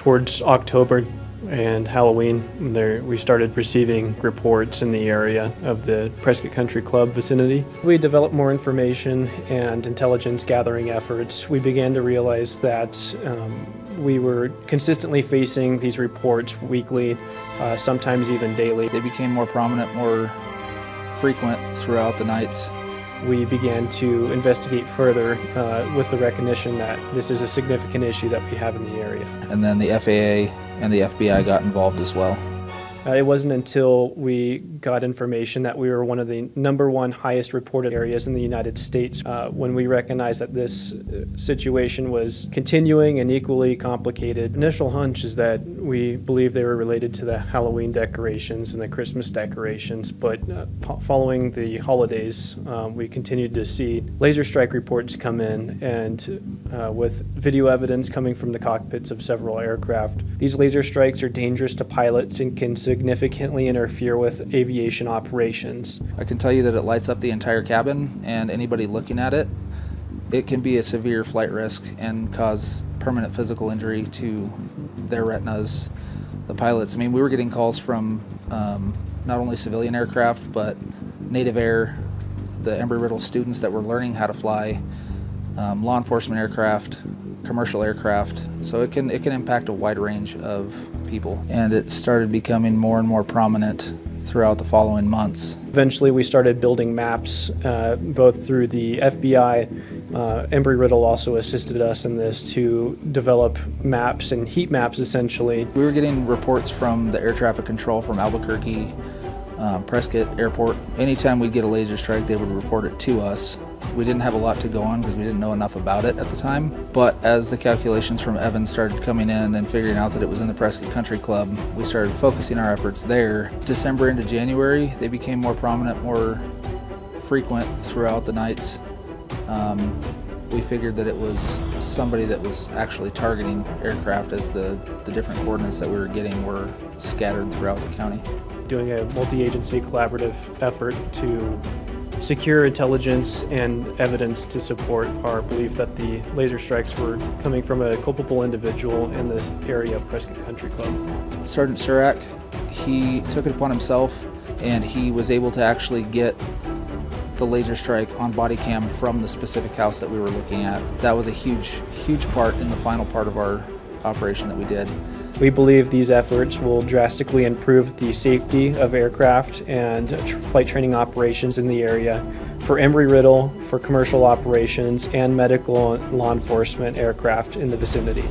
towards October and Halloween, we started receiving reports in the area of the Prescott Country Club vicinity. We developed more information and intelligence gathering efforts. We began to realize that we were consistently facing these reports weekly, sometimes even daily. They became more prominent, more frequent throughout the nights. We began to investigate further with the recognition that this is a significant issue that we have in the area. And then the FAA and the FBI got involved as well. It wasn't until we got information that we were one of the #1 highest reported areas in the United States when we recognized that this situation was continuing and equally complicated. Initial hunch is that we believe they were related to the Halloween decorations and the Christmas decorations, but following the holidays, we continued to see laser strike reports come in, and with video evidence coming from the cockpits of several aircraft. These laser strikes are dangerous to pilots and can significantly interfere with aviation operations. I can tell you that it lights up the entire cabin, and anybody looking at it, it can be a severe flight risk and cause permanent physical injury to their retinas, the pilots. I mean, we were getting calls from not only civilian aircraft, but native air, the Embry-Riddle students that were learning how to fly, law enforcement aircraft, commercial aircraft. So it can impact a wide range of people. And it started becoming more and more prominent throughout the following months. Eventually we started building maps, both through the FBI. Embry-Riddle also assisted us in this to develop maps and heat maps essentially. We were getting reports from the air traffic control from Albuquerque, Prescott Airport. Anytime we'd get a laser strike, they would report it to us. We didn't have a lot to go on because we didn't know enough about it at the time. But as the calculations from Evan started coming in and figuring out that it was in the Prescott Country Club, we started focusing our efforts there. December into January, they became more prominent, more frequent throughout the nights. We figured that it was somebody that was actually targeting aircraft, as the different coordinates that we were getting were scattered throughout the county. Doing a multi-agency collaborative effort to secure intelligence and evidence to support our belief that the laser strikes were coming from a culpable individual in this area of Prescott Country Club. Sergeant Surak, he took it upon himself, and he was able to actually get the laser strike on body cam from the specific house that we were looking at. That was a huge part in the final part of our operation that we did. We believe these efforts will drastically improve the safety of aircraft and flight training operations in the area for Embry-Riddle, for commercial operations, and medical and law enforcement aircraft in the vicinity.